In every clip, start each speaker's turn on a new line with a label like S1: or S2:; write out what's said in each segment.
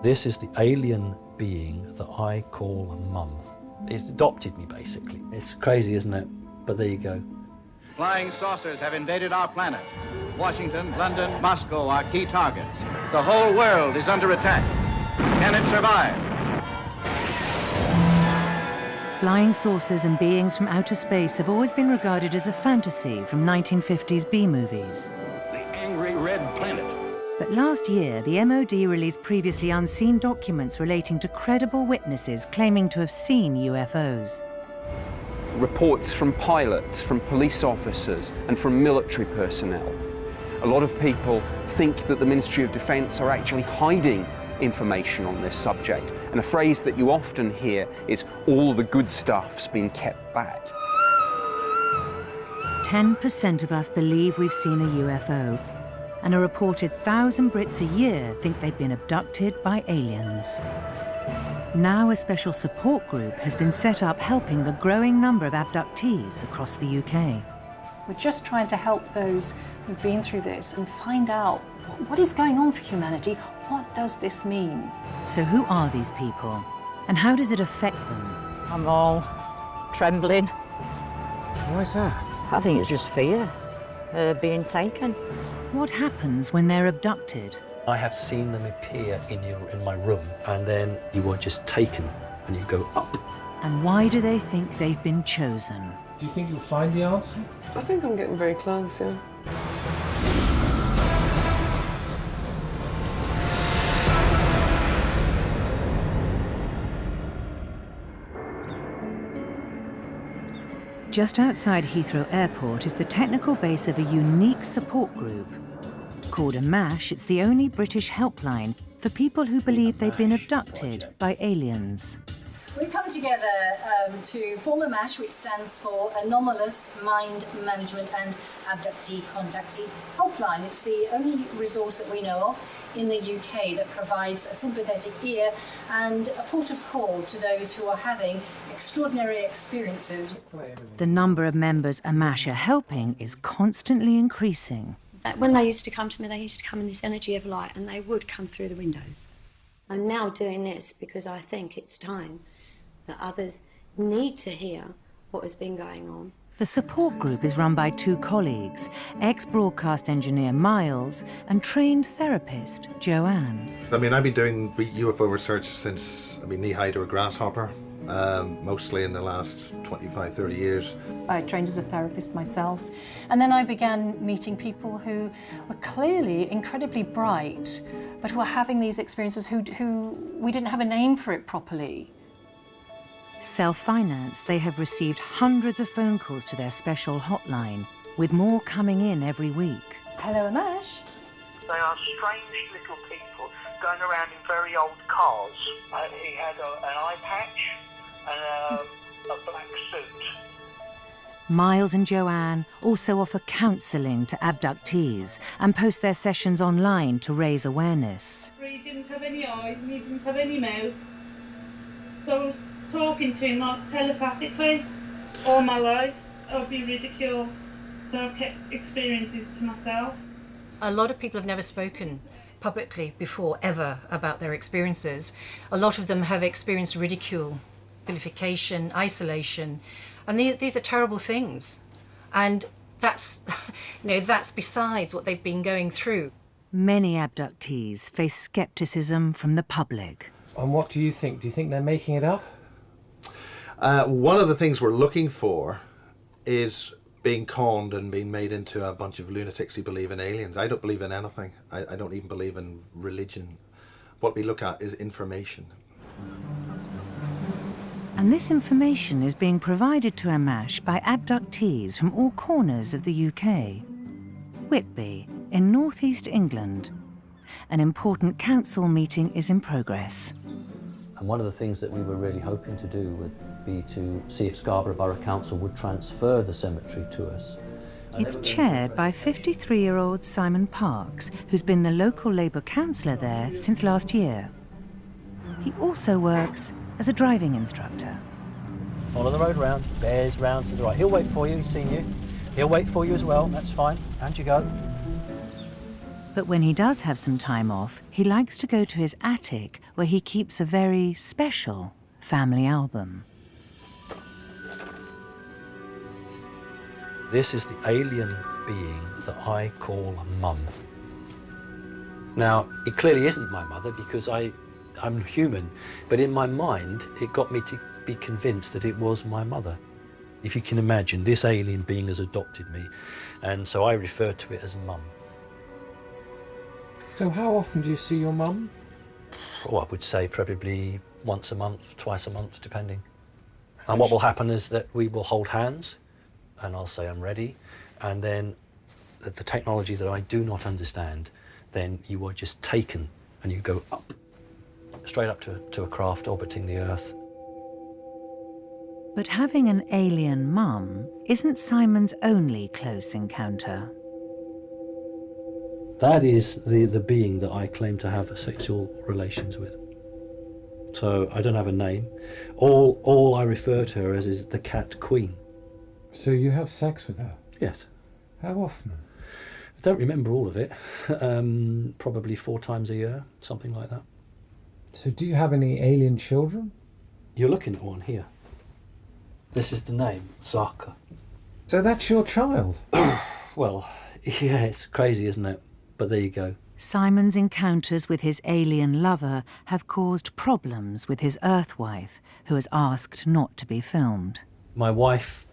S1: This is the alien being that I call Mum. It's adopted me, basically. It's crazy, isn't it? But there you go.
S2: Flying saucers have invaded our planet. Washington, London, Moscow are key targets. The whole world is under attack. Can it survive?
S3: Flying saucers and beings from outer space have always been regarded as a fantasy from 1950s B-movies.
S2: The angry red planet.
S3: But last year, the MOD released previously unseen documents relating to credible witnesses claiming to have seen UFOs.
S4: Reports from pilots, from police officers, and from military personnel. A lot of people think that the Ministry of Defence are actually hiding information on this subject, and a phrase that you often hear is, all the good stuff's been kept back.
S3: 10% of us believe we've seen a UFO, and a reported 1,000 Brits a year think they've been abducted by aliens. Now a special support group has been set up helping the growing number of abductees across the UK.
S5: We're just trying to help those who've been through this and find out what is going on for humanity. What does this mean?
S3: So who are these people, and how does it affect them?
S6: I'm all trembling.
S7: Why is that?
S6: I think it's just fear, being taken.
S3: What happens when they're abducted?
S1: I have seen them appear in my room, and then you are just taken, and you go up.
S3: And why do they think they've been chosen?
S7: Do you think you'll find the answer?
S8: I think I'm getting very close, yeah.
S3: Just outside Heathrow Airport is the technical base of a unique support group. Called AMMACH, it's the only British helpline for people who believe they've been abducted by aliens.
S9: We've come together to form AMMACH, which stands for Anomalous, Mind Management and Abductee, Contactee Helpline. It's the only resource that we know of in the UK that provides a sympathetic ear and a port of call to those who are having extraordinary experiences.
S3: The number of members AMMACH are helping is constantly increasing.
S10: When they used to come to me, they used to come in this energy of light, and they would come through the windows. I'm now doing this because I think it's time that others need to hear what has been going on.
S3: The support group is run by two colleagues, ex-broadcast engineer Miles and trained therapist Joanne.
S11: I mean, I've been doing UFO research since, knee-high to a grasshopper, mostly in the last 25, 30 years.
S5: I trained as a therapist myself, and then I began meeting people who were clearly incredibly bright, but who were having these experiences who we didn't have a name for it properly.
S3: Self-financed, they have received hundreds of phone calls to their special hotline, with more coming in every week.
S5: Hello, AMMACH.
S12: They are strange little people going around in very old cars. He had an eye patch and a black suit.
S3: Miles and Joanne also offer counselling to abductees and post their sessions online to raise awareness.
S13: He didn't have any eyes and he didn't have any mouth. So I was talking to him like telepathically all my life. I'd be ridiculed. So I've kept experiences to myself.
S9: A lot of people have never spoken publicly before, ever, about their experiences. A lot of them have experienced ridicule, vilification, isolation, and these are terrible things. And that's, that's besides what they've been going through.
S3: Many abductees face scepticism from the public.
S7: And what do you think? Do you think they're making it up?
S11: One of the things we're looking for is being conned and being made into a bunch of lunatics who believe in aliens. I don't believe in anything. I don't even believe in religion. What we look at is information.
S3: And this information is being provided to AMMACH by abductees from all corners of the UK. Whitby, in northeast England. An important council meeting is in progress.
S1: And one of the things that we were really hoping to do would be to see if Scarborough Borough Council would transfer the cemetery to us.
S3: It's chaired by 53-year-old Simon Parks, who's been the local Labour councillor there since last year. He also works as a driving instructor.
S1: Follow the road round, bears round to the right. He'll wait for you, he's seen you. He'll wait for you as well, that's fine. And you go.
S3: But when he does have some time off, he likes to go to his attic where he keeps a very special family album.
S1: This is the alien being that I call Mum. Now, it clearly isn't my mother because I'm human, but in my mind, it got me to be convinced that it was my mother. If you can imagine, this alien being has adopted me, and so I refer to it as Mum.
S7: So how often do you see your mum?
S1: Oh, I would say probably once a month, twice a month, depending. And what will happen is that we will hold hands, and I'll say I'm ready, and then the technology that I do not understand, then you are just taken and you go up, straight up to a craft orbiting the Earth.
S3: But having an alien mum isn't Simon's only close encounter.
S1: That is the being that I claim to have sexual relations with. So I don't have a name. All I refer to her as is the cat queen.
S7: So you have sex with her?
S1: Yes.
S7: How often?
S1: I don't remember all of it. Probably 4 times a year, something like that.
S7: So do you have any alien children?
S1: You're looking at one here. This is the name, Zaka.
S7: So that's your child?
S1: Well, yeah, it's crazy, isn't it? But there you go.
S3: Simon's encounters with his alien lover have caused problems with his Earthwife, who has asked not to be filmed.
S1: My wife,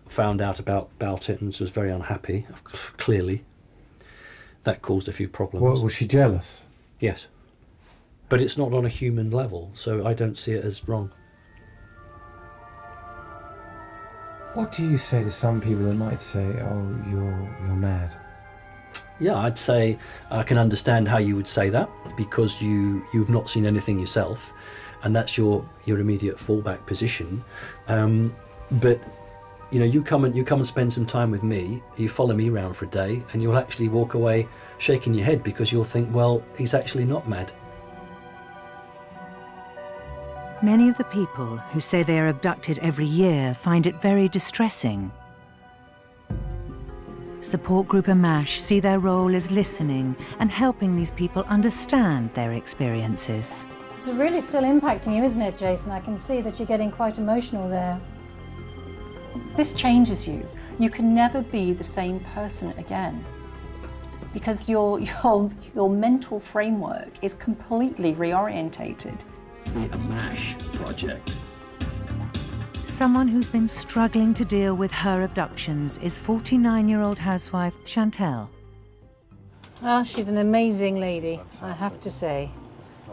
S1: found out about it and was very unhappy, clearly. That caused a few problems.
S7: What, was she jealous?
S1: Yes. But it's not on a human level, so I don't see it as wrong.
S7: What do you say to some people that might say, oh, you're mad?
S1: Yeah, I'd say I can understand how you would say that because you've not seen anything yourself, and that's your immediate fallback position. But you come and spend some time with me. You follow me around for a day, and you'll actually walk away shaking your head because you'll think, well, he's actually not mad.
S3: Many of the people who say they are abducted every year find it very distressing. Support group AMMACH see their role as listening and helping these people understand their experiences.
S9: It's really still impacting you, isn't it, Jason? I can see that you're getting quite emotional there.
S5: This changes you. You can never be the same person again because your mental framework is completely reorientated.
S14: The AMMACH project.
S3: Someone who's been struggling to deal with her abductions is 49-year-old housewife Chantelle.
S9: Ah, she's an amazing lady, I have to say.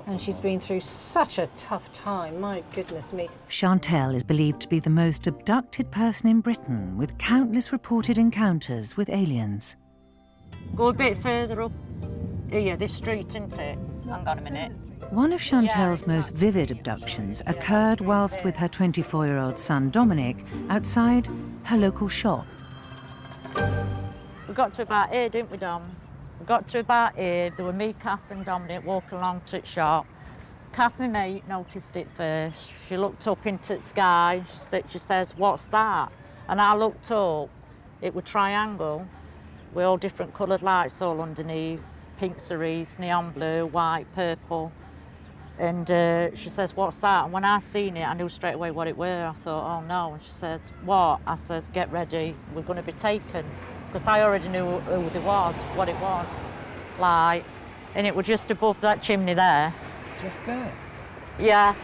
S9: And she's been through such a tough time, my goodness me.
S3: Chantelle is believed to be the most abducted person in Britain, with countless reported encounters with aliens.
S6: Go a bit further up. Here, this street, isn't it? Hang on a minute.
S3: One of Chantelle's most vivid abductions occurred whilst with her 24-year-old son Dominic outside her local shop.
S6: We got to about here, didn't we, Doms? We got to about here. There were me, Kath and Dominic walking along to the shop. Kath, my mate, noticed it first. She looked up into the sky. She says, "What's that?" And I looked up. It was a triangle with all different coloured lights all underneath. Pink cerise, neon blue, white, purple. And she says, "What's that?" And when I seen it, I knew straight away what it were. I thought, oh no. And she says, "What?" I says, "Get ready, we're going to be taken." Because I already knew who they was, what it was. Like, and it was just above that chimney there.
S7: Just there?
S6: Yeah.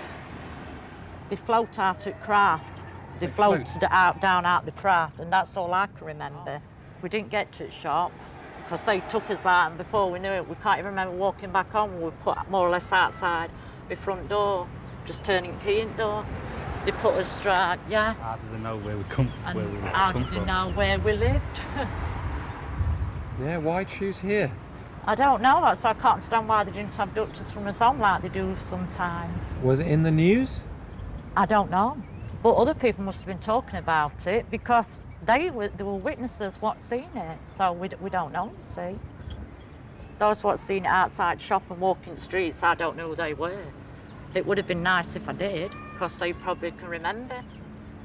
S6: They float out at craft. They floated out, down out the craft, and that's all I can remember. We didn't get to the shop, because they took us out, and before we knew it, we can't even remember walking back home. We were put more or less outside the front door, just turning key in the door. They put us straight, yeah.
S15: How did they know where we come from?
S6: How did they know where we lived?
S15: Yeah, why choose here?
S6: I don't know, so I can't understand why they didn't abduct us from us home like they do sometimes.
S7: Was it in the news?
S6: I don't know, but other people must have been talking about it because they were witnesses what seen it, so we don't know, you see. Those what seen it outside shop and walking the streets, I don't know who they were. It would have been nice if I did, because they probably can remember.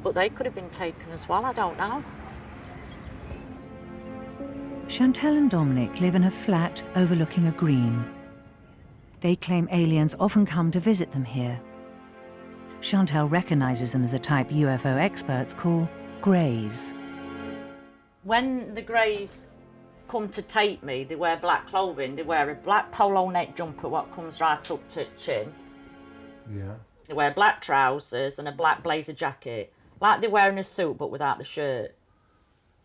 S6: But they could have been taken as well, I don't know.
S3: Chantelle and Dominic live in a flat overlooking a green. They claim aliens often come to visit them here. Chantelle recognises them as the type UFO experts call greys.
S6: When the greys come to take me, they wear black clothing. They wear a black polo neck jumper what comes right up to chin.
S7: Yeah.
S6: They wear black trousers and a black blazer jacket. Like they're wearing a suit but without the shirt.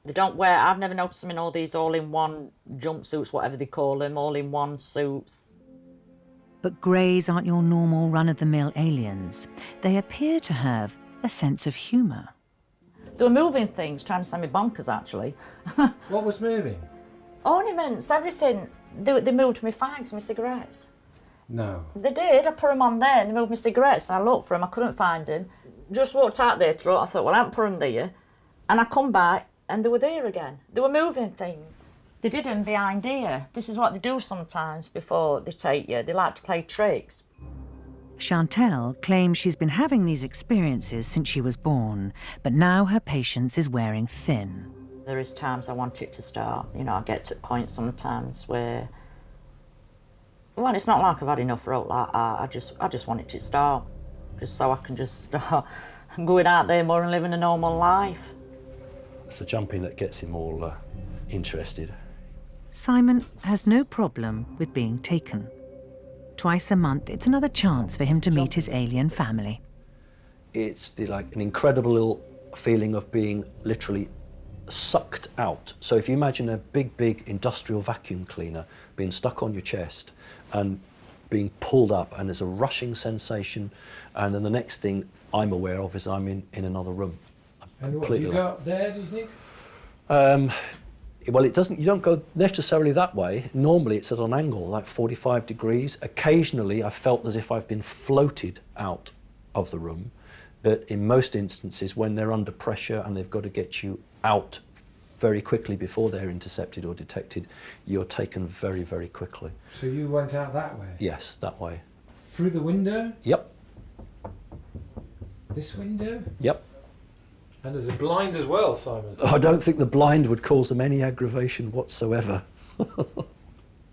S6: They don't wear, I've never noticed them in all these all-in-one jumpsuits, whatever they call them, all-in-one suits.
S3: But greys aren't your normal run-of-the-mill aliens. They appear to have a sense of humour.
S6: They were moving things, trying to send me bonkers, actually.
S7: What was moving?
S6: Ornaments, everything. They moved my fags, my cigarettes.
S7: No.
S6: They did. I put them on there and they moved my cigarettes. I looked for them, I couldn't find them. Just walked out there, I thought, well, I haven't put them there. And I come back and they were there again. They were moving things. They did them behind here. This is what they do sometimes before they take you. They like to play tricks.
S3: Chantelle claims she's been having these experiences since she was born, but now her patience is wearing thin.
S6: There is times I want it to start. You know, I get to a point sometimes where, well, it's not like I've had enough rope like that. I just want it to start, just so I can just start going out there more and living a normal life.
S1: It's the jumping that gets him all interested.
S3: Simon has no problem with being taken. Twice a month, it's another chance for him to meet his alien family.
S1: It's like an incredible feeling of being literally sucked out. So if you imagine a big industrial vacuum cleaner being stuck on your chest and being pulled up, and there's a rushing sensation, and then the next thing I'm aware of is I'm in another room.
S7: And what, do you go up there, do you think?
S1: Well, you don't go necessarily that way. Normally it's at an angle, like 45 degrees. Occasionally I've felt as if I've been floated out of the room. But in most instances, when they're under pressure and they've got to get you out very quickly before they're intercepted or detected, you're taken very, very quickly.
S7: So you went out that way?
S1: Yes, that way.
S7: Through the window?
S1: Yep.
S7: This window?
S1: Yep.
S7: And there's a blind as well, Simon.
S1: I don't think the blind would cause them any aggravation whatsoever.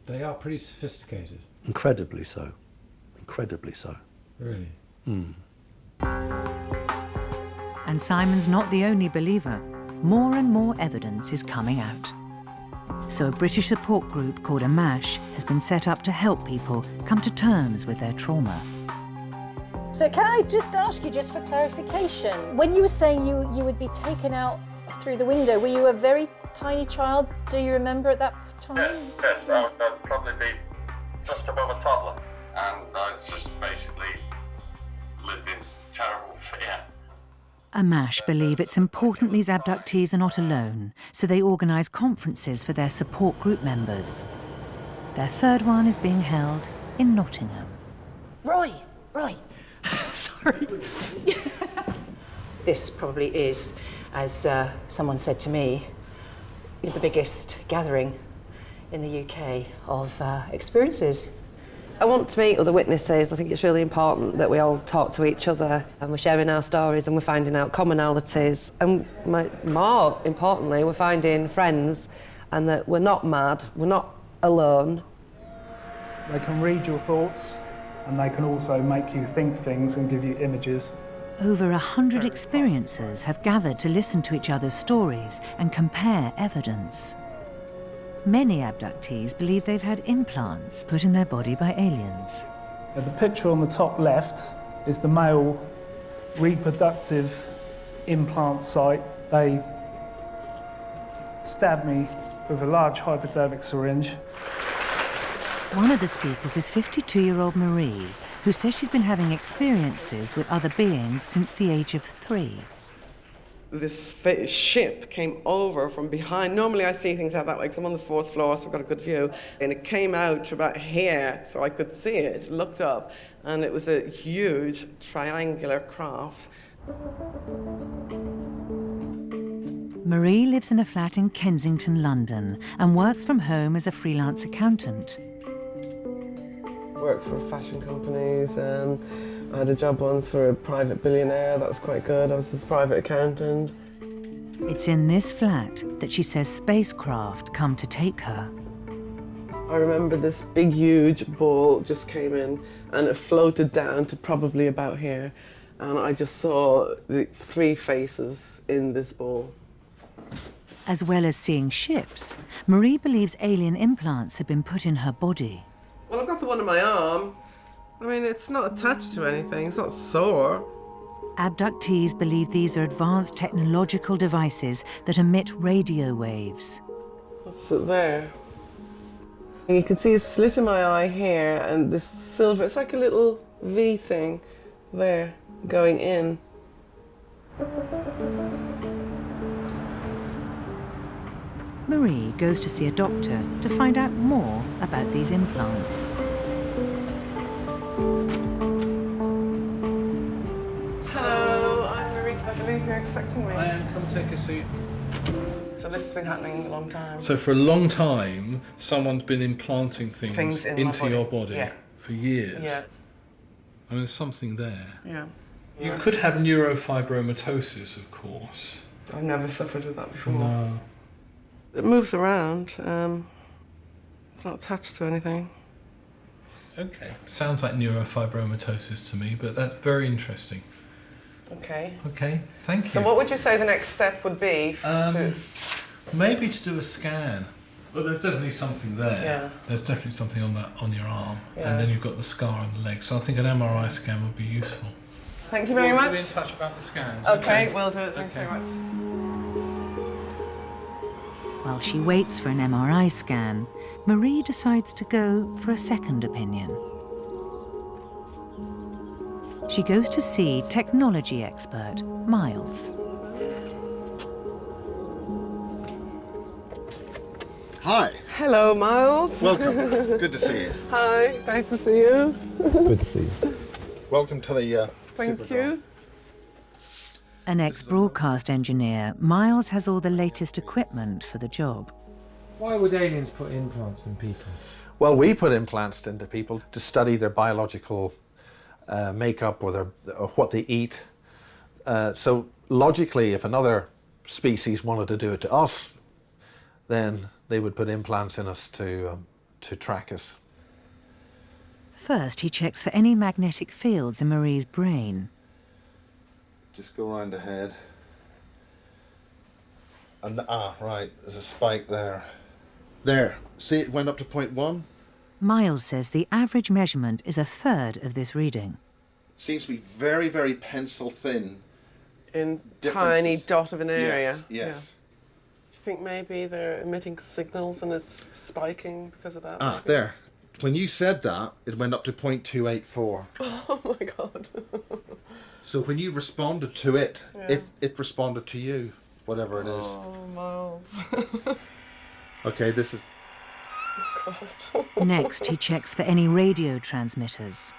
S7: They are pretty sophisticated.
S1: Incredibly so. Incredibly so.
S7: Really?
S3: And Simon's not the only believer. More and more evidence is coming out. So a British support group called AMMACH has been set up to help people come to terms with their trauma.
S9: So can I just ask you, just for clarification, when you were saying you would be taken out through the window, were you a very tiny child? Do you remember at that time?
S16: Yes, I'd probably be just above a toddler, and I just basically lived in terrible fear.
S3: AMMACH believe it's important these abductees are not alone, so they organise conferences for their support group members. Their third one is being held in Nottingham.
S5: Roy! Sorry. This probably is, as someone said to me, the biggest gathering in the UK of experiences.
S8: I want to meet other witnesses. I think it's really important that we all talk to each other and we're sharing our stories and we're finding out commonalities. And more importantly, we're finding friends and that we're not mad, we're not alone.
S17: They can read your thoughts and they can also make you think things and give you images.
S3: Over 100 experiencers have gathered to listen to each other's stories and compare evidence. Many abductees believe they've had implants put in their body by aliens.
S17: The picture on the top left is the male reproductive implant site. They stabbed me with a large hypodermic syringe.
S3: One of the speakers is 52-year-old Marie, who says she's been having experiences with other beings since the age of 3.
S18: This ship came over from behind. Normally I see things out that way because I'm on the 4th floor, so I've got a good view. And it came out to about here, so I could see it, looked up, and it was a huge triangular craft.
S3: Marie lives in a flat in Kensington, London, and works from home as a freelance accountant.
S18: Worked for fashion companies. I had a job once for a private billionaire. That was quite good. I was his private accountant.
S3: It's in this flat that she says spacecraft come to take her.
S18: I remember this big, huge ball just came in and it floated down to probably about here. And I just saw the 3 faces in this ball.
S3: As well as seeing ships, Marie believes alien implants have been put in her body.
S18: Well, I've got the one in my arm. I mean, it's not attached to anything, it's not sore.
S3: Abductees believe these are advanced technological devices that emit radio waves.
S18: What's it there? And you can see a slit in my eye here and this silver, it's like a little V thing there going in.
S3: Marie goes to see a doctor to find out more about these implants.
S18: Hello, I'm Marie. I believe you're expecting me.
S19: I am. Come take a seat.
S18: So this has been happening a long time.
S19: So for a long time, someone's been implanting things into your body for years.
S18: Yeah.
S19: I mean, there's something there.
S18: Yeah.
S19: You could have neurofibromatosis, of course.
S18: I've never suffered with that before.
S19: No.
S18: It moves around. It's not attached to anything.
S19: Okay. Sounds like neurofibromatosis to me, but that's very interesting.
S18: Okay.
S19: Okay. Thank you.
S18: So what would you say the next step would be?
S19: Maybe to do a scan. Well, there's definitely something there.
S18: Yeah.
S19: There's definitely something on your arm,
S18: Yeah.
S19: and then you've got the scar on the leg. So I think an MRI scan would be useful.
S18: Thank you very
S19: We'll
S18: much.
S19: be in touch about the scans.
S18: Okay, we'll do it. Thanks very much.
S3: While she waits for an MRI scan, Marie decides to go for a second opinion. She goes to see technology expert Miles.
S11: Hi.
S18: Hello, Miles.
S11: Welcome. Good to see you.
S18: Hi, nice to see you.
S11: Good to see you. Welcome to the
S18: Thank you.
S3: An ex-broadcast engineer, Miles has all the latest equipment for the job.
S7: Why would aliens put implants in people?
S11: Well, we put implants into people to study their biological makeup or what they eat. So logically, if another species wanted to do it to us, then they would put implants in us to track us.
S3: First, he checks for any magnetic fields in Marie's brain.
S11: Just go around the head. And right, there's a spike there. There, see it went up to 0.1?
S3: Miles says the average measurement is a third of this reading.
S11: Seems to be very, very pencil thin.
S18: In tiny dot of an area.
S11: Yes, yes.
S18: Yeah. Do you think maybe they're emitting signals and it's spiking because of that?
S11: Ah, there. When you said that, it went up to 0.284.
S18: Oh my God.
S11: So when you responded to it,
S18: Yeah.
S11: it responded to you, whatever it is.
S18: Oh, Miles.
S11: Okay, this is...
S18: God.
S3: Next, he checks for any radio transmitters.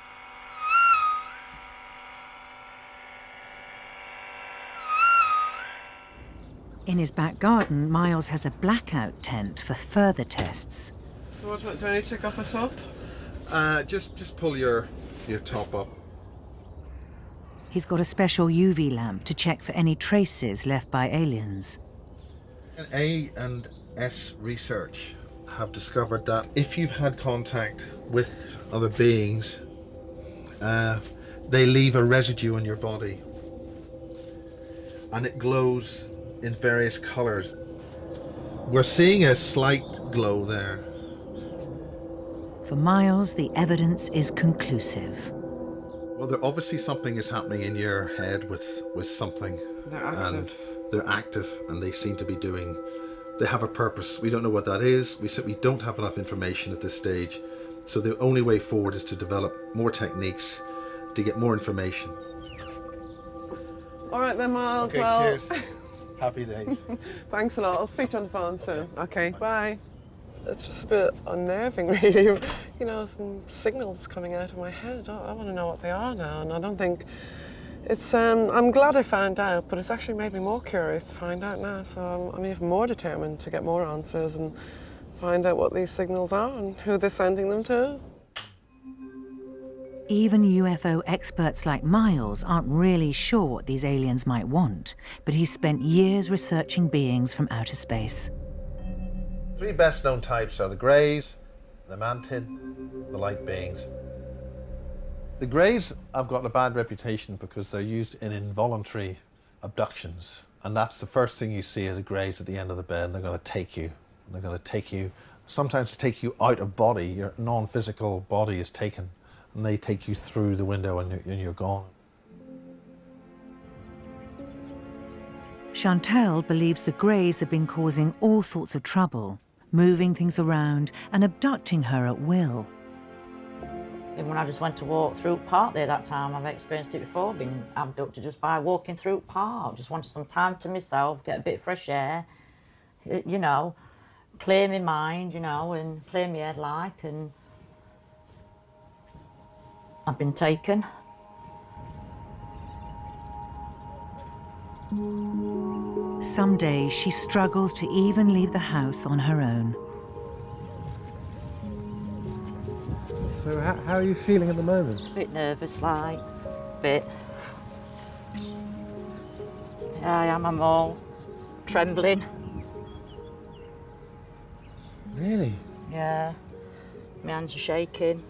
S3: In his back garden, Miles has a blackout tent for further tests.
S18: So what do I need to take off my top?
S11: Just pull your top up.
S3: He's got a special UV lamp to check for any traces left by aliens.
S11: A and S research have discovered that if you've had contact with other beings, they leave a residue on your body. And it glows in various colours. We're seeing a slight glow there.
S3: For Miles, the evidence is conclusive.
S11: Well, there obviously something is happening in your head with something.
S18: They're active.
S11: And they're active and they seem to be doing... They have a purpose. We don't know what that is. We simply don't have enough information at this stage. So the only way forward is to develop more techniques to get more information.
S18: All right then, Miles.
S11: Okay,
S18: well,
S11: cheers. Happy days.
S18: Thanks a lot. I'll speak to you on the phone soon. Okay, bye. It's just a bit unnerving, really. You know, some signals coming out of my head. I want to know what they are now, and I don't think it's... I'm glad I found out, but it's actually made me more curious to find out now, so I'm even more determined to get more answers and find out what these signals are and who they're sending them to.
S3: Even UFO experts like Miles aren't really sure what these aliens might want, but he's spent years researching beings from outer space.
S11: 3 best known types are the Greys, the Mantid, the light beings. The Greys have got a bad reputation because they're used in involuntary abductions. And that's the first thing you see of the Greys at the end of the bed. They're going to take you. They're going to take you, sometimes to take you out of body. Your non-physical body is taken. And they take you through the window and you're gone.
S3: Chantelle believes the Greys have been causing all sorts of trouble, moving things around and abducting her at will.
S6: Even when I just went to walk through park there that time, I've experienced it before, being abducted just by walking through park. Just wanted some time to myself, get a bit of fresh air, you know, clear my mind, you know, and clear my head like, and I've been taken.
S3: Some days she struggles to even leave the house on her own.
S7: So how are you feeling at the moment?
S6: A bit nervous, like, a bit. Yeah, I am, I'm all trembling.
S7: Really?
S6: Yeah, my hands are shaking.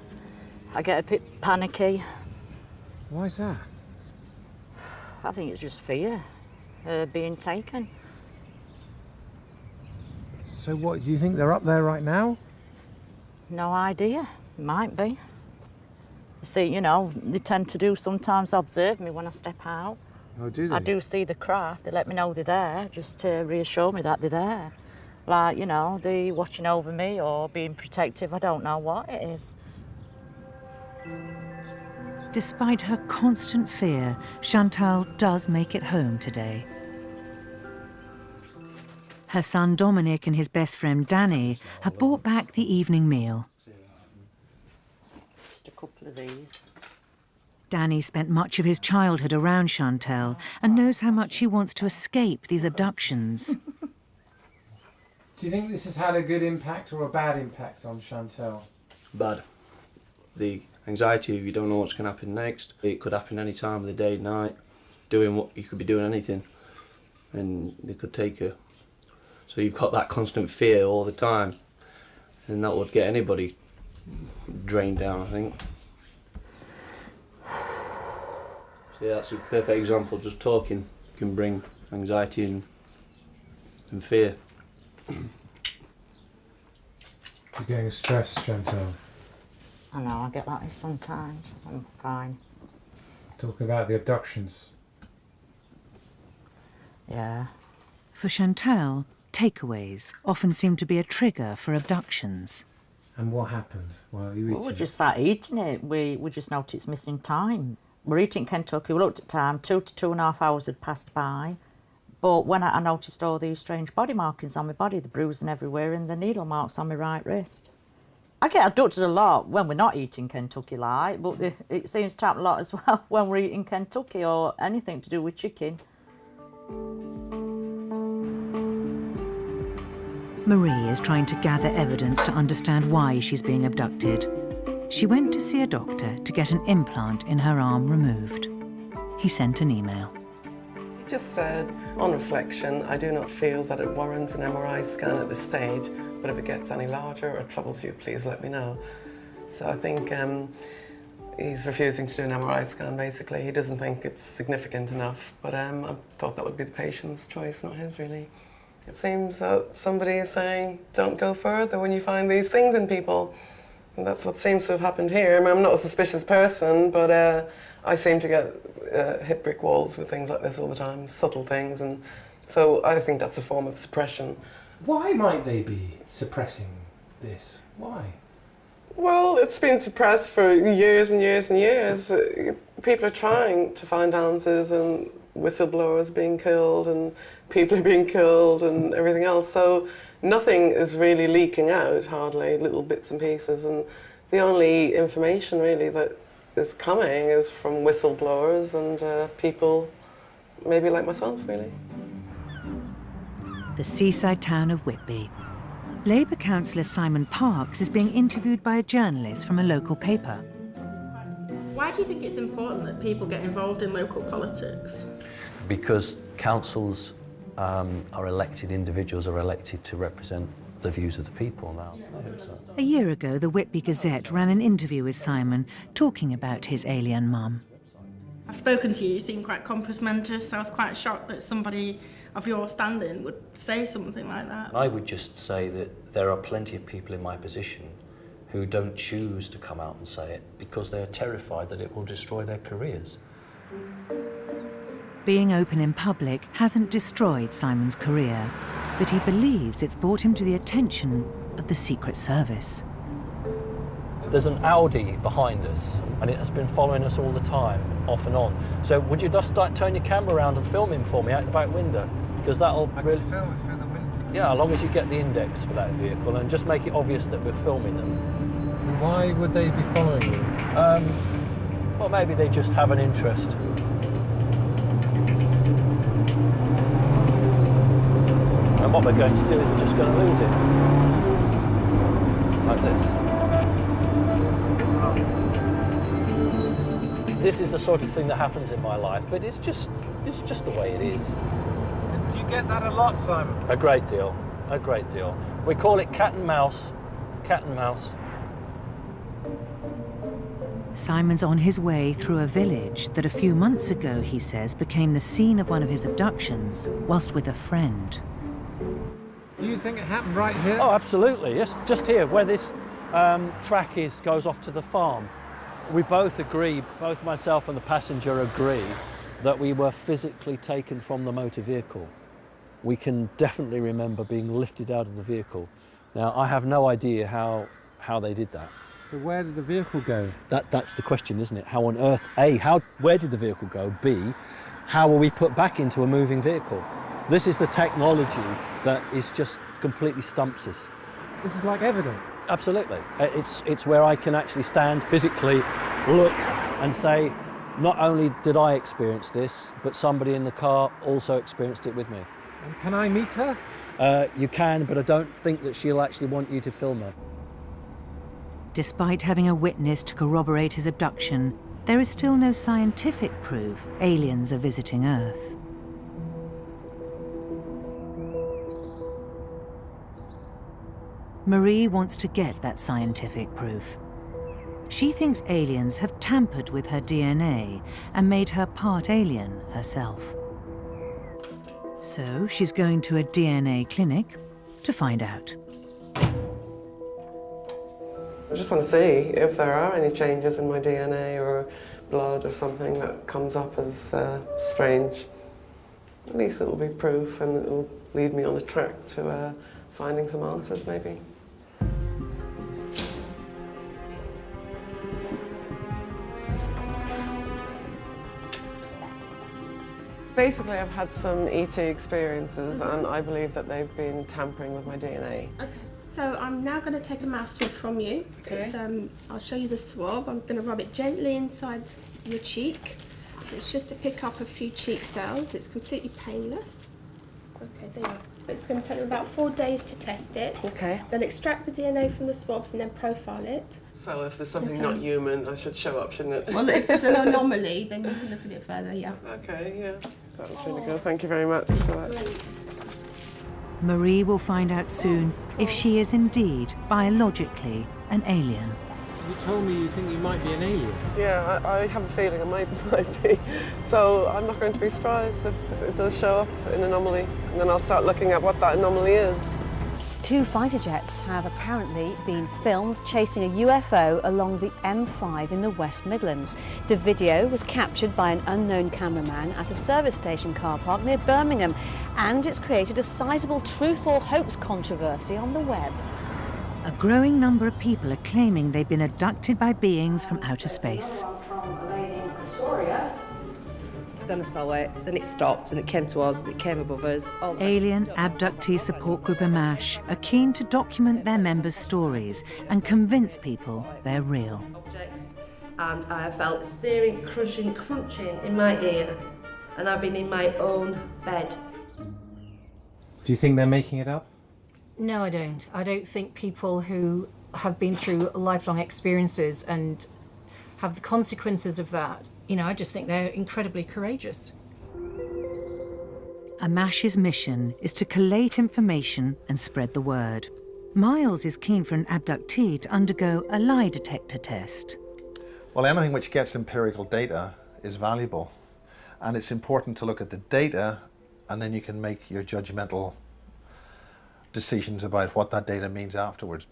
S6: I get a bit panicky.
S7: Why is that?
S6: I think it's just fear, being taken.
S7: So what, do you think they're up there right now?
S6: No idea, might be. See, you know, they tend to do sometimes observe me when I step out.
S7: Oh, do they?
S6: I do see the craft, they let me know they're there, just to reassure me that they're there. Like, you know, they're watching over me or being protective, I don't know what it is.
S3: Despite her constant fear, Chantelle does make it home today. Her son Dominic and his best friend Danny have brought back the evening meal.
S6: Just a couple of these.
S3: Danny spent much of his childhood around Chantelle and knows how much she wants to escape these abductions.
S7: Do you think this has had a good impact or a bad impact on Chantelle?
S20: Bad. The anxiety of you don't know what's going to happen next. It could happen any time of the day, night, you could be doing anything and they could take you. So you've got that constant fear all the time and that would get anybody drained down, I think. So yeah, that's a perfect example, just talking can bring anxiety and fear.
S7: You're getting stressed, Chantelle.
S6: I know, I get like this sometimes. I'm fine.
S7: Talk about the abductions.
S6: Yeah.
S3: For Chantelle, takeaways often seem to be a trigger for abductions.
S7: And what happened while you eating?
S6: We just sat eating it. We just noticed missing time. We're eating in Kentucky, we looked at time, 2 to 2.5 hours had passed by. But when I noticed all these strange body markings on my body, the bruising everywhere and the needle marks on my right wrist. I get abducted a lot when we're not eating Kentucky like, but it seems to happen a lot as well when we're eating Kentucky or anything to do with chicken.
S3: Marie is trying to gather evidence to understand why she's being abducted. She went to see a doctor to get an implant in her arm removed. He sent an email.
S18: He just said, on reflection, I do not feel that it warrants an MRI scan at this stage, but if it gets any larger or troubles you, please let me know. So I think he's refusing to do an MRI scan, basically. He doesn't think it's significant enough, but I thought that would be the patient's choice, not his, really. It seems that somebody is saying, don't go further when you find these things in people. And that's what seems to have happened here. I mean, I'm not a suspicious person, but I seem to get hit brick walls with things like this all the time, subtle things, and so I think that's a form of suppression.
S7: Why might they be suppressing this? Why?
S18: Well, it's been suppressed for years and years and years. People are trying to find answers, and whistleblowers being killed, and people are being killed, and everything else. So nothing is really leaking out, hardly, little bits and pieces. And the only information really that is coming is from whistleblowers and people maybe like myself, really.
S3: The seaside town of Whitby. Labour councillor Simon Parks is being interviewed by a journalist from a local paper.
S21: Why do you think it's important that people get involved in local politics?
S1: Because councils are elected, individuals are elected to represent the views of the people now. I think so.
S3: A year ago, the Whitby Gazette ran an interview with Simon talking about his alien mum.
S21: I've spoken to you, you seem quite compass mentis, so I was quite shocked that somebody of your standing would say something like that.
S1: I would just say that there are plenty of people in my position who don't choose to come out and say it because they're terrified that it will destroy their careers.
S3: Being open in public hasn't destroyed Simon's career, but he believes it's brought him to the attention of the Secret Service.
S1: There's an Audi behind us, and it has been following us all the time, off and on. So would you just turn your camera around and film him for me out the back window? Because that'll really...
S7: film it through the window?
S1: Yeah, as long as you get the index for that vehicle, and just make it obvious that we're filming them.
S7: Why would they be following you?
S1: Well, maybe they just have an interest. And what we're going to do is we're just going to lose it. Like this. This is the sort of thing that happens in my life, but it's just the way it is.
S7: And do you get that a lot, Simon?
S1: A great deal, a great deal. We call it cat and mouse, cat and mouse.
S3: Simon's on his way through a village that a few months ago, he says, became the scene of one of his abductions whilst with a friend.
S7: Do you think it happened right here?
S1: Oh, absolutely, yes. Just here, where this track goes off to the farm. We both agree, both myself and the passenger agree, that we were physically taken from the motor vehicle. We can definitely remember being lifted out of the vehicle. Now, I have no idea how they did that.
S7: So where did the vehicle go?
S1: That's the question, isn't it? How on earth, A, where did the vehicle go? B, how were we put back into a moving vehicle? This is the technology that is just completely stumps us.
S7: This is like evidence.
S1: Absolutely. It's where I can actually stand physically, look and say, not only did I experience this, but somebody in the car also experienced it with me.
S7: And can I meet her?
S1: You can, but I don't think that she'll actually want you to film her.
S3: Despite having a witness to corroborate his abduction, there is still no scientific proof aliens are visiting Earth. Marie wants to get that scientific proof. She thinks aliens have tampered with her DNA and made her part alien herself. So she's going to a DNA clinic to find out.
S18: I just want to see if there are any changes in my DNA or blood or something that comes up as strange. At least it will be proof and it will lead me on a track to finding some answers, maybe. Basically, I've had some ET experiences, and I believe that they've been tampering with my DNA.
S21: Okay. So I'm now going to take a mouse swab from you.
S18: Okay.
S21: It's, I'll show you the swab. I'm going to rub it gently inside your cheek. It's just to pick up a few cheek cells. It's completely painless. Okay, there you are. It's going to take them about 4 days to test it.
S18: Okay.
S21: They'll extract the DNA from the swabs and then profile it.
S18: So if there's something not human, I should show up, shouldn't it?
S21: Well, if there's an anomaly, then you can look at it further, yeah.
S18: Okay, yeah. That was really good. Thank you very much for that.
S21: Great.
S3: Marie will find out soon if she is indeed biologically an alien.
S7: You told me you think you might be an alien.
S18: Yeah, I have a feeling I might be. So I'm not going to be surprised if it does show up in anomaly, and then I'll start looking at what that anomaly is.
S22: 2 fighter jets have apparently been filmed chasing a UFO along the M5 in the West Midlands. The video was captured by an unknown cameraman at a service station car park near Birmingham, and it's created a sizable truth or hoax controversy on the web.
S3: A growing number of people are claiming they've been abducted by beings from outer space.
S8: Then I saw it, then it stopped and it came to us, it came above us.
S3: Alien Abductee support group AMMACH are keen to document their members' stories and convince people they're real.
S8: And I felt searing, crushing, crunching in my ear, and I've been in my own bed.
S7: Do you think they're making it up?
S5: No, I don't. I don't think people who have been through lifelong experiences and have the consequences of that. You know, I just think they're incredibly courageous.
S3: AMMACH's mission is to collate information and spread the word. Miles is keen for an abductee to undergo a lie detector test.
S11: Well, anything which gets empirical data is valuable, and it's important to look at the data, and then you can make your judgmental decisions about what that data means afterwards.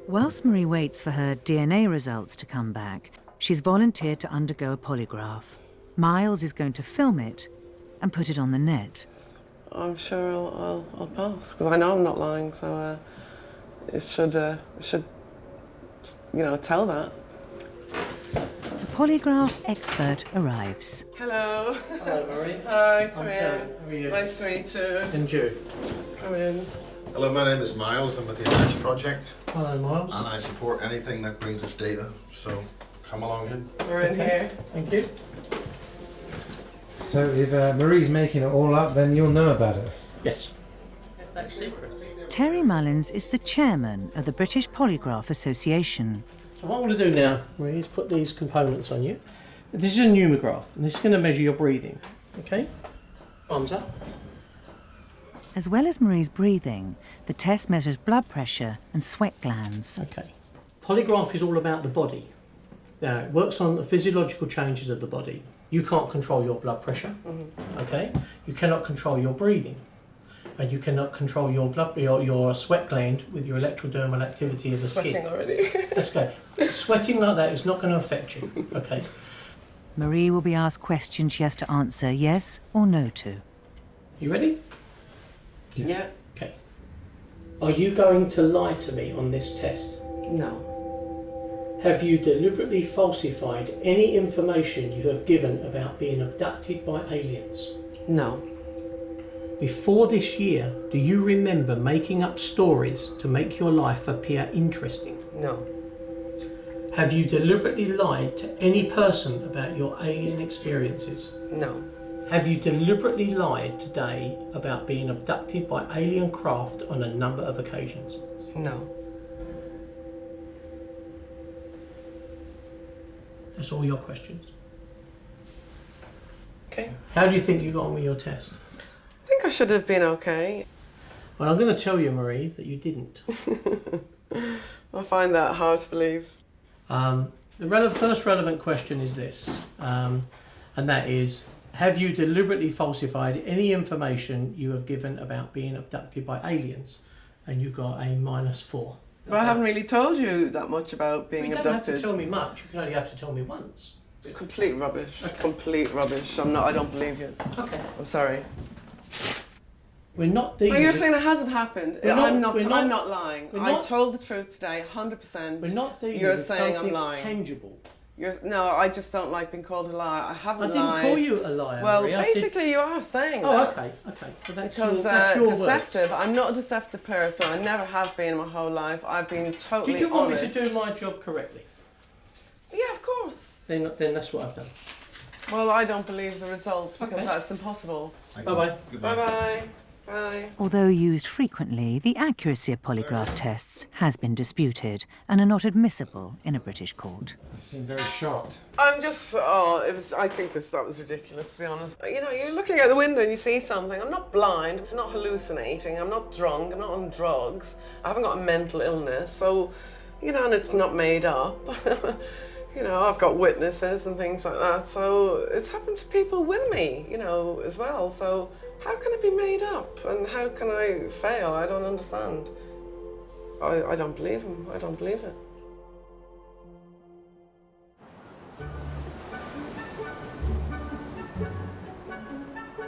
S3: Whilst Marie waits for her DNA results to come back, she's volunteered to undergo a polygraph. Miles is going to film it and put it on the net.
S18: I'm sure I'll pass, because I know I'm not lying, so it should, you know, tell that.
S3: The polygraph expert arrives.
S18: Hello.
S2: Hello, Marie.
S18: Hi, come
S2: I'm
S18: in.
S2: Terry. How are you?
S18: Nice to meet you.
S2: And you?
S18: Come in.
S11: Hello, my name is Miles. I'm with the AMMACH project.
S2: Hello, Miles.
S11: And I support anything that brings us data, so come along in.
S18: We're in here.
S2: Thank you.
S7: So if Marie's making it all up, then you'll know about it?
S2: Yes. That's secret.
S3: Terry Mullins is the chairman of the British Polygraph Association.
S2: So what I'm going to do now, Marie, is put these components on you. This is a pneumograph, and this is going to measure your breathing. Okay? Arms up.
S3: As well as Marie's breathing, the test measures blood pressure and sweat glands.
S2: Okay. Polygraph is all about the body. Now, it works on the physiological changes of the body. You can't control your blood pressure, okay? You cannot control your breathing, and you cannot control your sweat gland with your electrodermal activity of the skin.
S18: Sweating already.
S2: Let's go. Sweating like that is not going to affect you, okay?
S3: Marie will be asked questions she has to answer yes or no to.
S2: You ready?
S18: Yeah.
S2: Okay. Are you going to lie to me on this test?
S18: No.
S2: Have you deliberately falsified any information you have given about being abducted by aliens?
S18: No.
S2: Before this year, do you remember making up stories to make your life appear interesting?
S18: No.
S2: Have you deliberately lied to any person about your alien experiences?
S18: No.
S2: Have you deliberately lied today about being abducted by alien craft on a number of occasions?
S18: No.
S2: That's all your questions.
S18: Okay.
S2: How do you think you got on with your test?
S18: I think I should have been okay.
S2: Well, I'm going to tell you, Marie, that you didn't.
S18: I find that hard to believe.
S2: The first relevant question is this, and that is, have you deliberately falsified any information you have given about being abducted by aliens? And you got a -4.
S18: But I haven't really told you that much about being abducted.
S2: You don't have to tell me much, you can only have to tell me once.
S18: Complete rubbish. Okay. Complete rubbish. I don't believe you.
S2: Okay.
S18: I'm sorry.
S2: We're not dealing
S18: Well, you're saying it hasn't happened. I'm not lying. I
S2: not,
S18: told the truth today, 100%.
S2: We're not dealing
S18: You're
S2: with
S18: saying
S2: something
S18: I'm lying.
S2: tangible.
S18: No, I just don't like being called a liar. I haven't lied.
S2: I didn't call you a liar,
S18: Well,
S2: Marie.
S18: basically you are saying
S2: that.
S18: that.
S2: Oh, okay. So that's
S18: because
S2: that's your
S18: deceptive.
S2: words.
S18: I'm not a deceptive person. I never have been my whole life. I've been totally honest.
S2: Did you want me to do my job correctly?
S18: Yeah, of course.
S2: Then that's what I've done.
S18: Well, I don't believe the results because that's impossible.
S2: Bye-bye.
S18: Bye-bye. Bye.
S3: Although used frequently, the accuracy of polygraph tests has been disputed and are not admissible in a British court.
S7: You seem very shocked.
S18: I'm just, I think that was ridiculous, to be honest. You know, you're looking out the window and you see something. I'm not blind, I'm not hallucinating, I'm not drunk, I'm not on drugs. I haven't got a mental illness, so, you know, and it's not made up. You know, I've got witnesses and things like that, so it's happened to people with me, you know, as well. So how can it be made up? And how can I fail? I don't understand. I don't believe him. I don't believe it.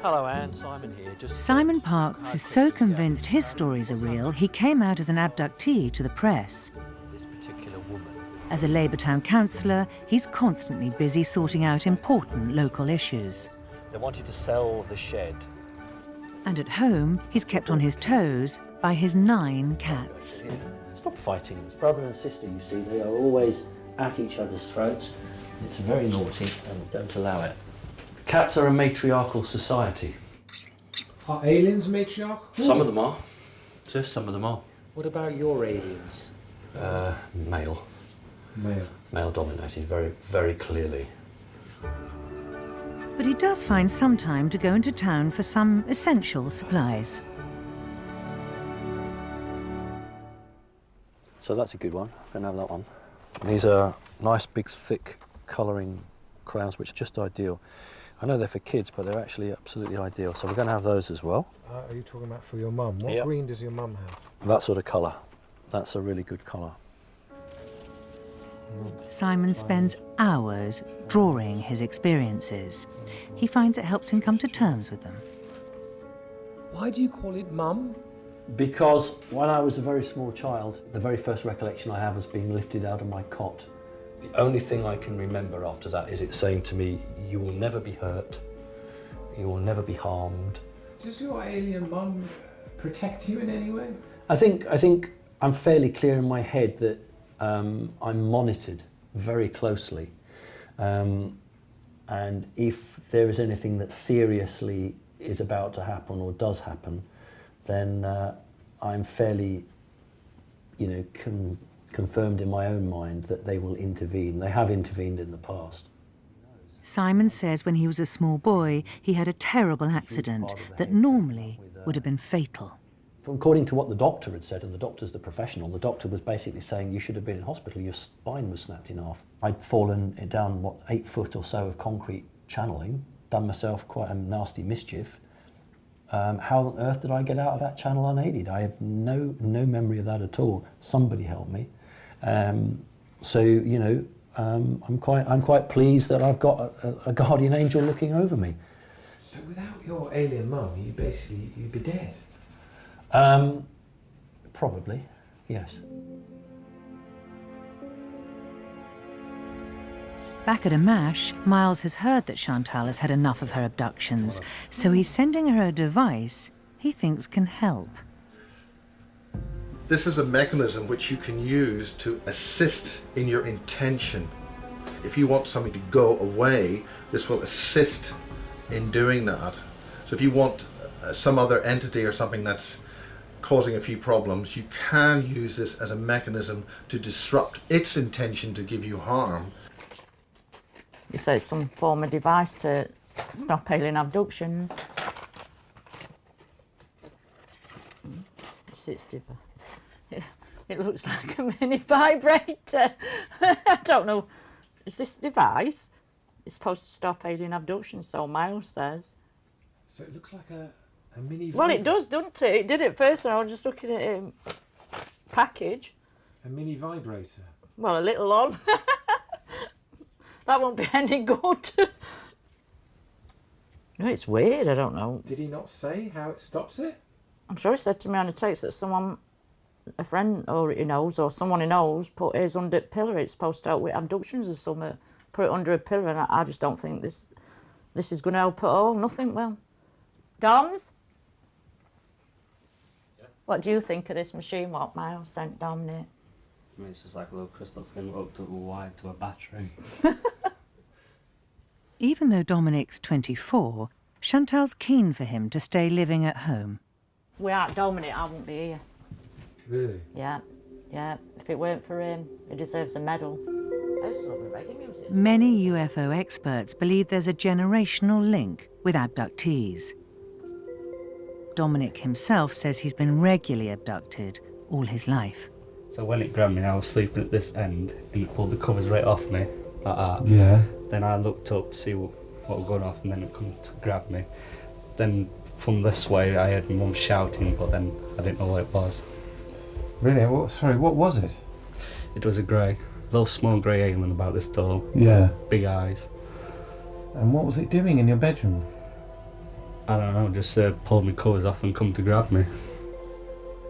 S1: Hello, Anne. Simon here.
S3: Simon Parks is so convinced his stories are real, he came out as an abductee to the press.
S1: This particular woman.
S3: As a Labour Town councillor, he's constantly busy sorting out important local issues.
S1: They wanted to sell the shed.
S3: And at home, he's kept on his toes by his 9 cats.
S1: Stop fighting. It's brother and sister, you see. They are always at each other's throats. It's very naughty and don't allow it. Cats are a matriarchal society.
S7: Are aliens matriarchal?
S1: Some of them are. Just some of them are.
S7: What about your aliens?
S1: Male. Male dominated, very, very clearly.
S3: But he does find some time to go into town for some essential supplies.
S1: So that's a good one. I'm going to have that one. And these are nice, big, thick colouring crayons, which are just ideal. I know they're for kids, but they're actually absolutely ideal. So we're going to have those as well.
S7: Are you talking about for your mum? What green does your mum have?
S1: That sort of colour. That's a really good colour.
S3: Simon spends hours drawing his experiences. He finds it helps him come to terms with them.
S7: Why do you call it mum?
S1: Because when I was a very small child, the very first recollection I have was being lifted out of my cot. The only thing I can remember after that is it saying to me, you will never be hurt, you will never be harmed.
S7: Does your alien mum protect you in any way?
S1: I think I'm fairly clear in my head that I'm monitored very closely. And if there is anything that seriously is about to happen or does happen, then I'm fairly, confirmed in my own mind that they will intervene. They have intervened in the past.
S3: Simon says when he was a small boy, he had a terrible accident that normally would have been fatal.
S1: According to what the doctor had said, and the doctor's the professional, the doctor was basically saying you should have been in hospital, your spine was snapped in half. I'd fallen down, 8 foot or so of concrete channeling, done myself quite a nasty mischief. How on earth did I get out of that channel unaided? I have no memory of that at all. Somebody helped me. I'm quite pleased that I've got a guardian angel looking over me.
S7: So without your alien mum, you'd be dead?
S1: Probably, yes.
S3: Back at AMMACH, Miles has heard that Chantelle has had enough of her abductions, so he's sending her a device he thinks can help.
S11: This is a mechanism which you can use to assist in your intention. If you want something to go away, this will assist in doing that. So if you want some other entity or something that's causing a few problems, you can use this as a mechanism to disrupt its intention to give you harm.
S6: You say it's some form of device to stop alien abductions. It looks like a mini vibrator. I don't know. Is this device? It's supposed to stop alien abductions, so Miles says.
S7: So it looks like a mini vibrator?
S6: Well, it does, doesn't it? It did it first, and I was just looking at it package.
S7: A mini vibrator?
S6: Well, a little on. That won't be any good. No, it's weird, I don't know.
S7: Did he not say how it stops it?
S6: I'm sure he said to me on a text that a friend or he knows, or someone he knows, put his under a pillar. It's supposed to help with abductions or something. Put it under a pillar, and I just don't think this is going to help at all. Nothing, well. Doms? Yeah. What do you think of this machine, what Miles sent Dominic?
S4: I mean, it's just like a little crystal thing hooked up with wire to a battery.
S3: Even though Dominic's 24, Chantelle's keen for him to stay living at home.
S6: Without Dominic, I wouldn't be here.
S7: Really?
S6: Yeah. If it weren't for him, he deserves a medal.
S3: Many UFO experts believe there's a generational link with abductees. Dominic himself says he's been regularly abducted all his life.
S4: So when it grabbed me, I was sleeping at this end, and it pulled the covers right off me, like that.
S7: Yeah.
S4: Then I looked up to see what was going off, and then it come to grab me. Then from this way, I heard my mum shouting, but then I didn't know what it was.
S7: Really? What was it?
S4: It was a grey, little small grey alien about this tall.
S7: Yeah.
S4: Big eyes.
S7: And what was it doing in your bedroom?
S4: I don't know, just pulled my covers off and come to grab me.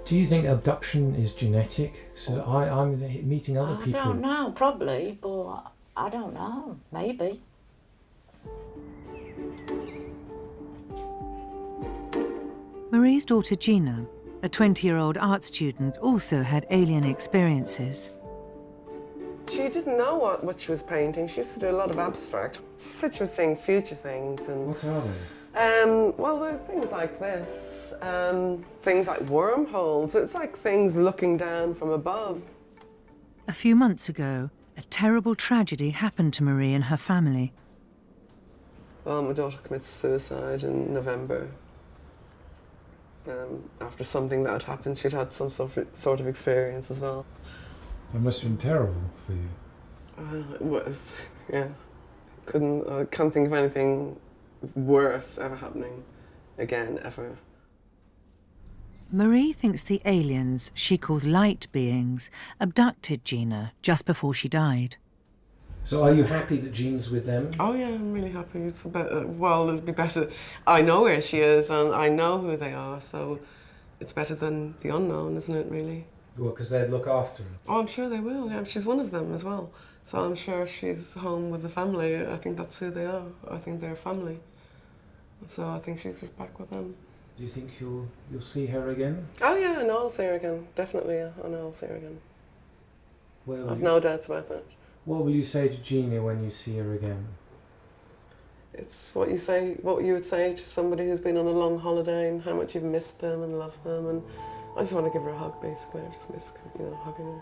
S7: Do you think abduction is genetic? So I'm meeting other people.
S6: I don't know, probably, but I don't know. Maybe.
S3: Marie's daughter Gina, a 20-year-old art student, also had alien experiences.
S18: She didn't know what she was painting. She used to do a lot of abstract. Said she was seeing future things. And
S7: what are they?
S18: Well, there are things like this. Things like wormholes. It's like things looking down from above.
S3: A few months ago, a terrible tragedy happened to Marie and her family.
S18: Well, my daughter committed suicide in November. After something that had happened, she'd had some sort of experience as well.
S7: It must have been terrible for you.
S18: It was, yeah. I can't think of anything worse ever happening again, ever.
S3: Marie thinks the aliens, she calls light beings, abducted Gina just before she died.
S7: So are you happy that Jean's with them?
S18: Oh yeah, I'm really happy. It's well, it'd be better. I know where she is and I know who they are, so it's better than the unknown, isn't it, really?
S7: Well, because they'd look after her.
S18: Oh, I'm sure they will, yeah. She's one of them as well. So I'm sure she's home with the family. I think that's who they are. I think they're family. So I think she's just back with them.
S7: Do you think you'll see her again?
S18: Oh yeah, I know I'll see her again. Definitely, yeah. I know I'll see her again.
S7: Well,
S18: I've no doubts about that.
S7: What will you say to Gina when you see her again?
S18: It's what you would say to somebody who's been on a long holiday and how much you've missed them and loved them, and I just want to give her a hug, basically. I just miss, hugging her.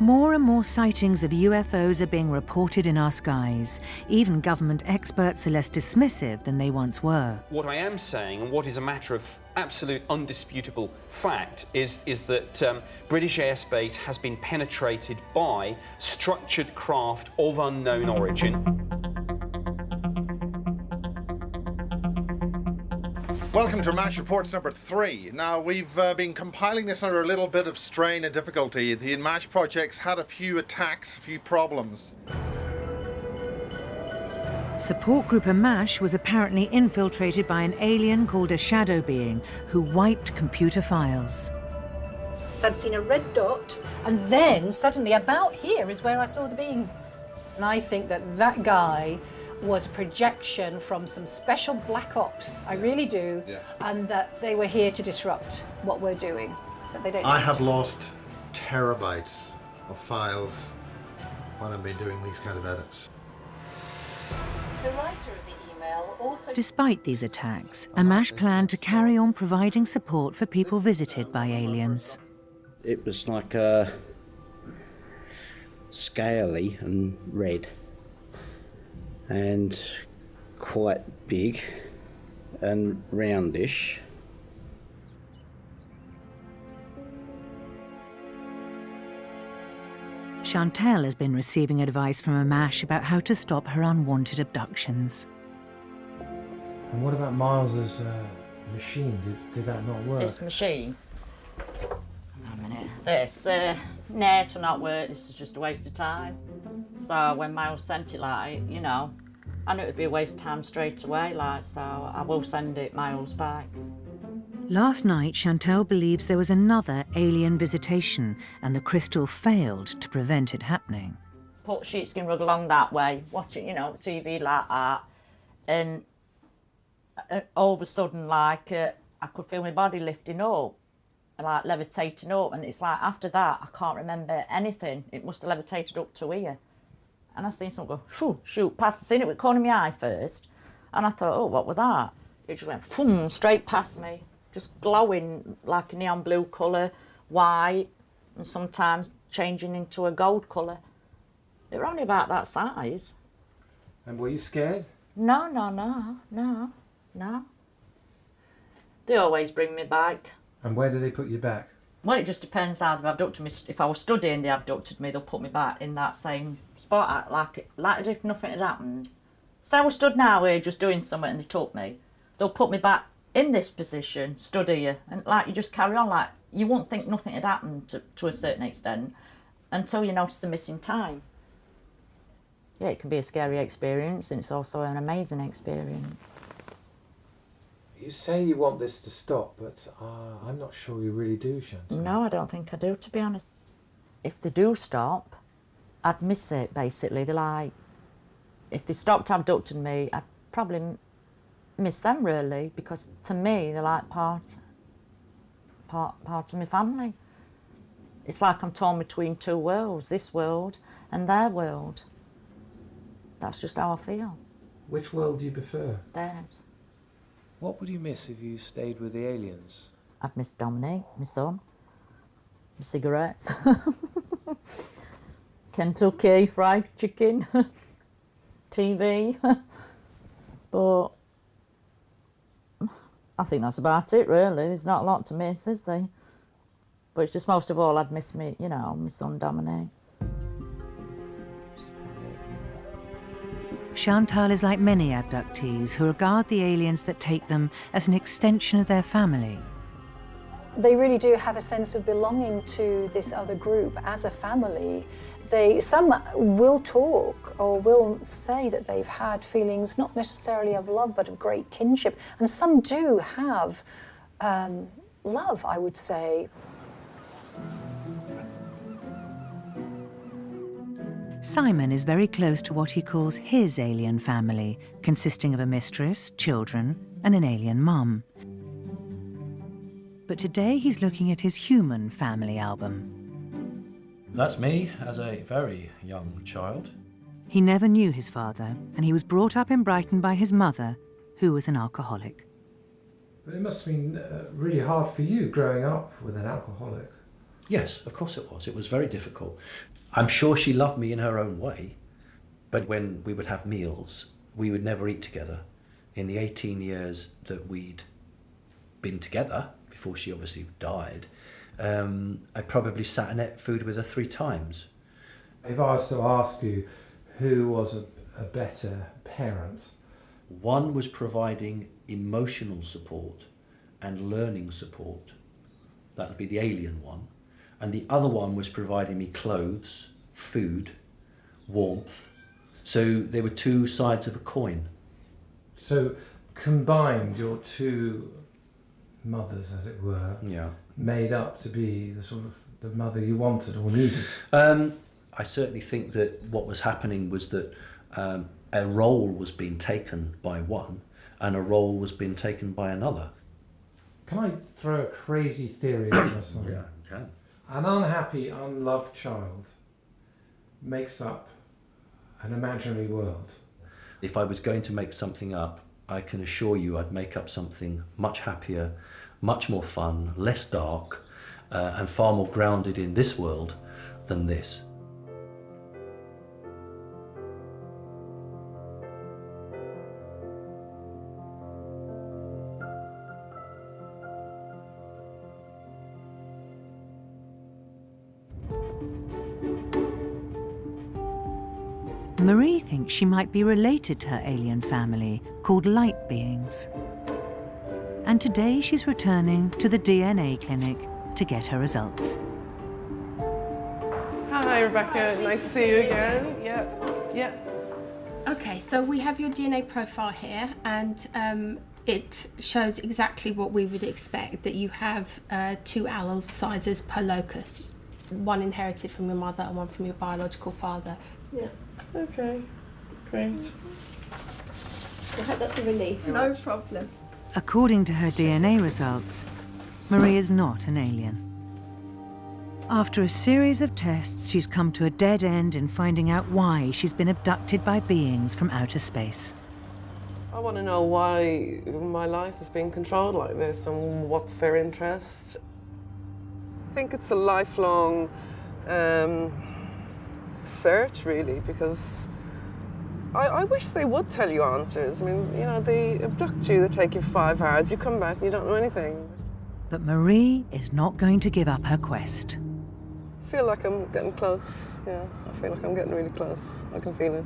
S3: More and more sightings of UFOs are being reported in our skies. Even government experts are less dismissive than they once were.
S10: What I am saying, and what is a matter of absolute undisputable fact, is that British airspace has been penetrated by structured craft of unknown origin.
S11: Welcome to AMMACH Reports number 3. Now, we've been compiling this under a little bit of strain and difficulty. The AMMACH project's had a few attacks, a few problems.
S3: Support group AMMACH was apparently infiltrated by an alien called a shadow being who wiped computer files.
S9: I'd seen a red dot, and then suddenly about here is where I saw the being. And I think that guy was a projection from some special black ops, I really do, and that they were here to disrupt what we're doing, but they don't.
S11: I have lost terabytes of files when I've been doing these kind of edits.
S9: The writer of the email also...
S3: Despite these attacks, AMMACH planned to carry on providing support for people visited by aliens.
S12: It was like scaly and red, and quite big and roundish.
S3: Chantelle has been receiving advice from AMMACH about how to stop her unwanted abductions.
S7: And what about Miles's machine? Did that not work?
S6: This machine? A minute. This, nah, to not work. This is just a waste of time. So when Miles sent it, like, you know, I knew it would be a waste of time straight away, like, so I will send it Miles back.
S3: Last night, Chantelle believes there was another alien visitation and the crystal failed to prevent it happening.
S6: Put sheepskin rug along that way, watch it, you know, TV like that, and all of a sudden, like, I could feel my body lifting up, like levitating up, and it's like after that, I can't remember anything. It must have levitated up to here. And I seen something go, shoo, shoot, past. I seen it with the corner of my eye first, and I thought, oh, what was that? It just went, boom, straight past me, just glowing like a neon blue colour, white, and sometimes changing into a gold colour. They were only about that size.
S7: And were you scared?
S6: No. They always bring me back.
S7: And where do they put you back?
S6: Well, it just depends how they've abducted me. If I was studying, they abducted me, they'll put me back in that same spot, like as if nothing had happened. So I was stood now here just doing something and they took me. They'll put me back in this position, stood here, and like you just carry on, like you won't think nothing had happened to a certain extent until you notice the missing time. Yeah, it can be a scary experience and it's also an amazing experience.
S7: You say you want this to stop, but I'm not sure you really do, Chantel.
S6: No, I don't think I do, to be honest. If they do stop, I'd miss it, basically. They're like, if they stopped abducting me, I'd probably miss them, really, because to me, they're like part of my family. It's like I'm torn between two worlds, this world and their world. That's just how I feel.
S7: Which world do you prefer?
S6: Theirs.
S7: What would you miss if you stayed with the aliens?
S6: I'd miss Dominic, my son, my cigarettes, Kentucky fried chicken, TV, but I think that's about it really. There's not a lot to miss, is there? But it's just most of all I'd miss me, you know, my son Dominic.
S3: Chantelle is like many abductees who regard the aliens that take them as an extension of their family.
S5: They really do have a sense of belonging to this other group as a family. Some will talk or will say that they've had feelings not necessarily of love but of great kinship, and some do have love, I would say.
S3: Simon is very close to what he calls his alien family, consisting of a mistress, children, and an alien mum. But today he's looking at his human family album.
S1: That's me as a very young child.
S3: He never knew his father, and he was brought up in Brighton by his mother, who was an alcoholic.
S7: But it must have been really hard for you growing up with an alcoholic.
S1: Yes, of course it was. It was very difficult. I'm sure she loved me in her own way, but when we would have meals, we would never eat together. In the 18 years that we'd been together, before she obviously died, I probably sat and ate food with her 3 times.
S7: If I was to ask you who was a better parent?
S1: One was providing emotional support and learning support. That would be the alien one. And the other one was providing me clothes, food, warmth. So there were 2 sides of a coin.
S7: So combined, your 2 mothers, as it were, made up to be the sort of the mother you wanted or needed?
S1: I certainly think that what was happening was that a role was being taken by one and a role was being taken by another.
S7: Can I throw a crazy theory at this one?
S1: Yeah, you can.
S7: An unhappy, unloved child makes up an imaginary world.
S1: If I was going to make something up, I can assure you I'd make up something much happier, much more fun, less dark, and far more grounded in this world than this.
S3: Marie thinks she might be related to her alien family, called light beings. And today she's returning to the DNA clinic to get her results.
S18: Hi, Rebecca. Nice to see you again. Yeah.
S21: Okay, so we have your DNA profile here, and it shows exactly what we would expect, that you have 2 allele sizes per locus. One inherited from your mother and one from your biological father.
S18: Yeah. Okay, great.
S21: I hope that's a relief. No problem.
S3: According to her DNA results, Marie is not an alien. After a series of tests, she's come to a dead end in finding out why she's been abducted by beings from outer space.
S18: I want to know why my life is being controlled like this and what's their interest. I think it's a lifelong search, really, because I wish they would tell you answers. I mean, you know, they abduct you, they take you 5 hours, you come back and you don't know anything.
S3: But Marie is not going to give up her quest.
S18: I feel like I'm getting close, yeah. I feel like I'm getting really close. I can feel it.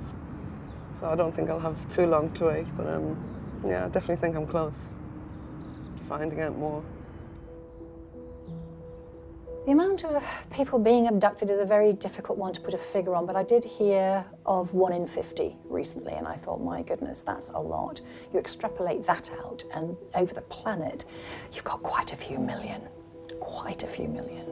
S18: So I don't think I'll have too long to wait, but yeah, I definitely think I'm close to finding out more.
S5: The amount of people being abducted is a very difficult one to put a figure on, but I did hear of 1 in 50 recently, and I thought, my goodness, that's a lot. You extrapolate that out, and over the planet, you've got quite a few million. Quite a few million.